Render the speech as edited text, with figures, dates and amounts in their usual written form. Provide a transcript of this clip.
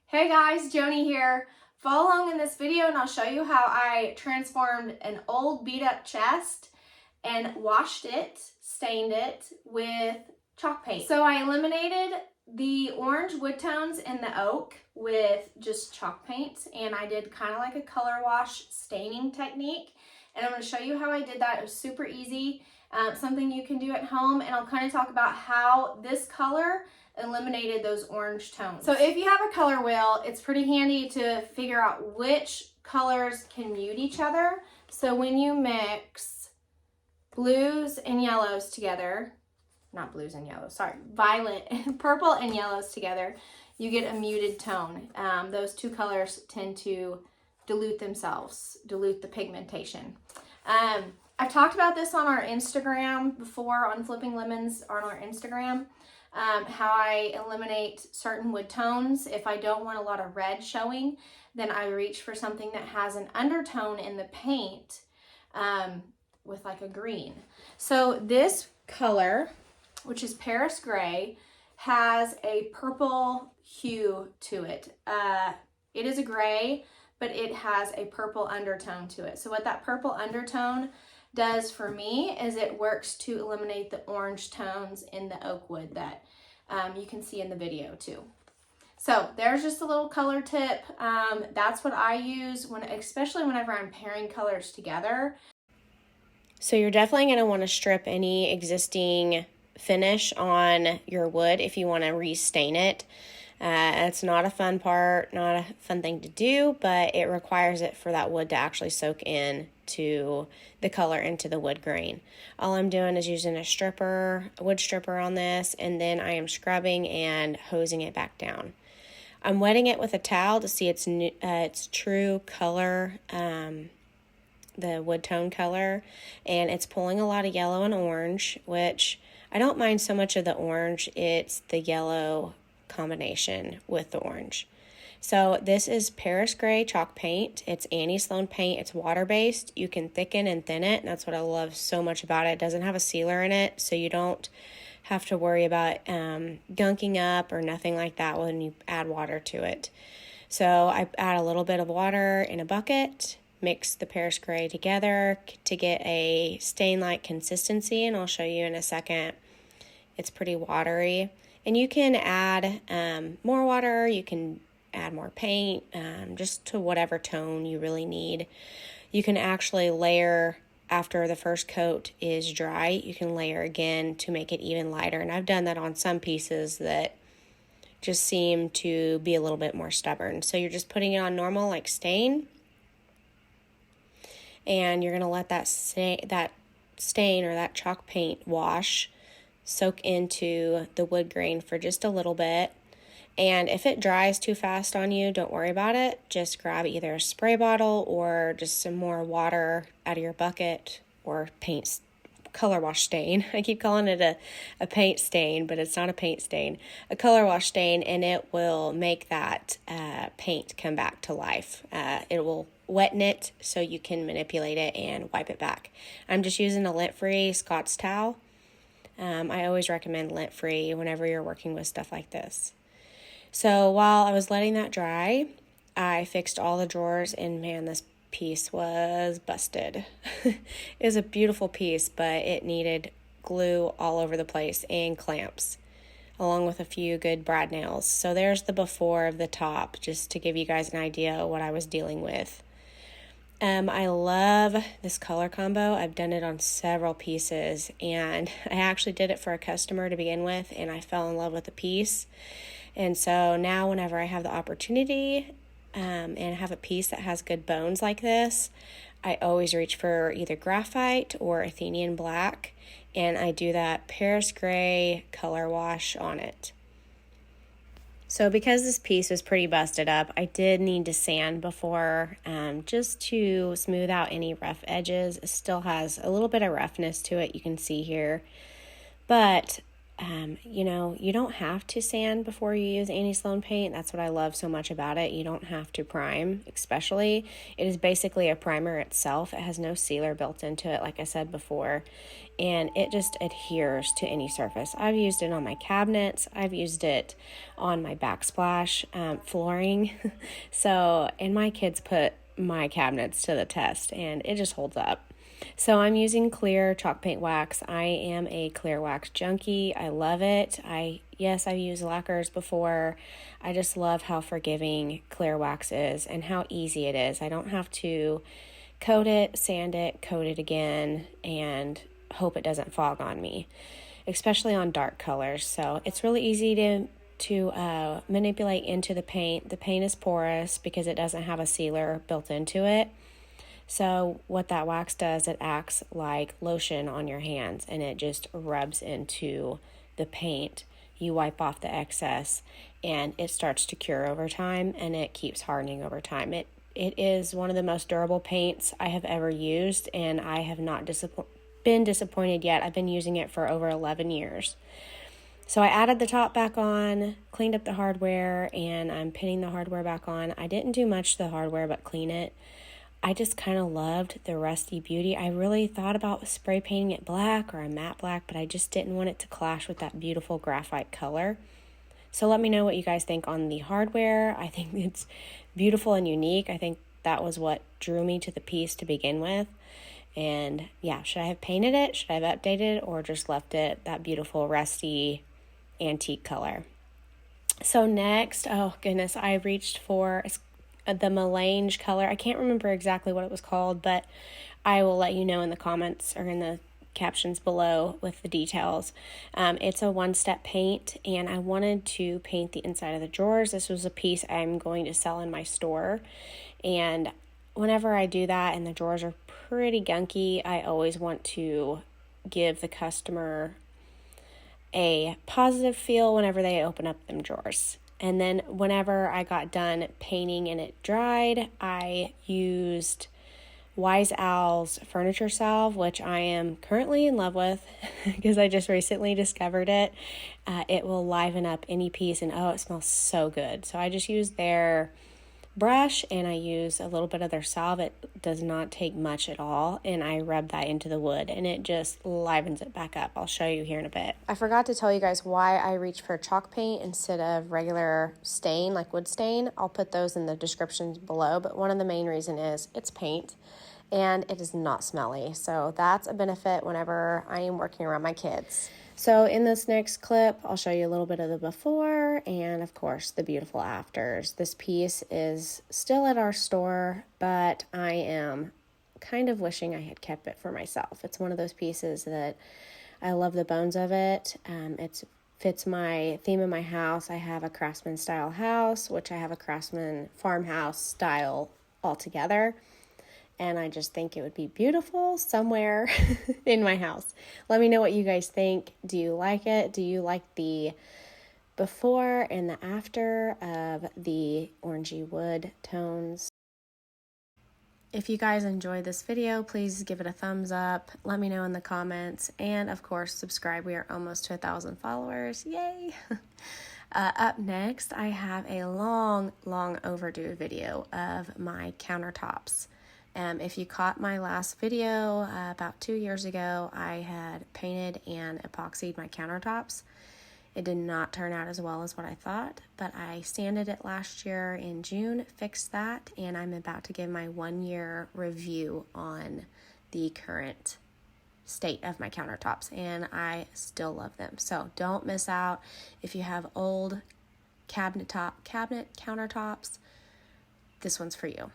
Hey guys, Joni here. Follow along in this video and I'll show you how I transformed an old beat up chest and washed it, stained it with chalk paint. So I eliminated the orange wood tones in the oak with just chalk paint, and I did kind of like a color wash staining technique, and I'm going to show you how I did that. It was super easy, something you can do at home, and I'll kind of talk about how this color eliminated those orange tones. So if you have a color wheel, it's pretty handy to figure out which colors can mute each other. So when you mix blues and yellows together, not blues and yellows, sorry, violet, purple and yellows together, you get a muted tone. Those two colors tend to dilute themselves, dilute the pigmentation. I've talked about this on our Instagram before, on Flipping Lemons on our Instagram, how I eliminate certain wood tones. If I don't want a lot of red showing, then I reach for something that has an undertone in the paint with like a green. So this color, which is Paris Gray, has a purple hue to it. It is a gray, but it has a purple undertone to it. So what that purple undertone does for me is it works to eliminate the orange tones in the oak wood that you can see in the video too. So there's just a little color tip. That's what I use especially whenever I'm pairing colors together. So you're definitely going to want to strip any existing finish on your wood if you want to restain it. It's not a fun part, not a fun thing to do, but it requires it for that wood to actually soak in to the color into the wood grain. All I'm doing is using a wood stripper on this, and then I am scrubbing and hosing it back down. I'm wetting it with a towel to see its true color, the wood tone color, and it's pulling a lot of yellow and orange, which I don't mind so much of the orange. It's the yellow combination with the orange. So this is Paris Gray chalk paint. It's Annie Sloan paint. It's water-based. You can thicken and thin it, and that's what I love so much about it. It doesn't have a sealer in it, so you don't have to worry about gunking up or nothing like that when you add water to it. So I add a little bit of water in a bucket, mix the Paris Gray together to get a stain-like consistency, and I'll show you in a second. It's pretty watery. And you can add more water, you can add more paint, just to whatever tone you really need. You can actually layer after the first coat is dry. You can layer again to make it even lighter. And I've done that on some pieces that just seem to be a little bit more stubborn. So you're just putting it on normal like stain. And you're going to let that stain or that chalk paint wash, soak into the wood grain for just a little bit. And if it dries too fast on you, don't worry about it. Just grab either a spray bottle or just some more water out of your bucket or paint color wash stain. I keep calling it a paint stain, but it's not a paint stain. A color wash stain, and it will make that paint come back to life. It will weten it so you can manipulate it and wipe it back. I'm just using a lint-free Scott's towel. I always recommend lint-free whenever you're working with stuff like this. So while I was letting that dry, I fixed all the drawers, and man, this piece was busted. It was a beautiful piece, but it needed glue all over the place and clamps, along with a few good brad nails. So there's the before of the top, just to give you guys an idea of what I was dealing with. I love this color combo. I've done it on several pieces, and I actually did it for a customer to begin with, and I fell in love with the piece. And so now whenever I have the opportunity and have a piece that has good bones like this, I always reach for either graphite or Athenian black, and I do that Paris Gray color wash on it. So because this piece was pretty busted up, I did need to sand before, just to smooth out any rough edges. It still has a little bit of roughness to it, you can see here. But You know, you don't have to sand before you use Annie Sloan paint. That's what I love so much about it. You don't have to prime, especially. It is basically a primer itself. It has no sealer built into it, like I said before, and it just adheres to any surface. I've used it on my cabinets. I've used it on my backsplash flooring. So, and my kids put my cabinets to the test, and it just holds up. So I'm using clear chalk paint wax. I am a clear wax junkie. I love it. Yes, I've used lacquers before. I just love how forgiving clear wax is and how easy it is. I don't have to coat it, sand it, coat it again, and hope it doesn't fog on me, especially on dark colors. So it's really easy to manipulate into the paint. The paint is porous because it doesn't have a sealer built into it. So what that wax does, it acts like lotion on your hands, and it just rubs into the paint. You wipe off the excess, and it starts to cure over time, and it keeps hardening over time. It is one of the most durable paints I have ever used, and I have not been disappointed yet. I've been using it for over 11 years. So I added the top back on, cleaned up the hardware, and I'm pinning the hardware back on. I didn't do much to the hardware but clean it. I just kind of loved the rusty beauty. I really thought about spray painting it black or a matte black, but I just didn't want it to clash with that beautiful graphite color. So let me know what you guys think on the hardware. I think it's beautiful and unique. I think that was what drew me to the piece to begin with. And yeah, should I have painted it? Should I have updated it, or just left it that beautiful rusty antique color? So next, oh goodness, I reached for the melange color. I can't remember exactly what it was called, but I will let you know in the comments or in the captions below with the details. It's a one-step paint, and I wanted to paint the inside of the drawers. This was a piece I'm going to sell in my store, and whenever I do that and the drawers are pretty gunky, I always want to give the customer a positive feel whenever they open up them drawers. And then whenever I got done painting and it dried, I used Wise Owl's furniture salve, which I am currently in love with because I just recently discovered it. It will liven up any piece, and oh, it smells so good. So I just used their brush and I use a little bit of their salve. It does not take much at all, and I rub that into the wood and it just livens it back up. I'll show you here in a bit. I forgot to tell you guys why I reached for chalk paint instead of regular stain like wood stain. I'll put those in the descriptions below, but one of the main reason is it's paint and it is not smelly, so that's a benefit whenever I am working around my kids. So in this next clip, I'll show you a little bit of the before and, of course, the beautiful afters. This piece is still at our store, but I am kind of wishing I had kept it for myself. It's one of those pieces that I love the bones of it. It fits my theme in my house. I have a craftsman style house, which I have a craftsman farmhouse style altogether. And I just think it would be beautiful somewhere in my house. Let me know what you guys think. Do you like it? Do you like the before and the after of the orangey wood tones? If you guys enjoyed this video, please give it a thumbs up. Let me know in the comments. And of course, subscribe. We are almost to 1,000 followers. Yay! Up next, I have a long overdue video of my countertops. If you caught my last video about 2 years ago, I had painted and epoxied my countertops. It did not turn out as well as what I thought, but I sanded it last year in June, fixed that, and I'm about to give my 1-year review on the current state of my countertops, and I still love them. So don't miss out. If you have old cabinet countertops, this one's for you.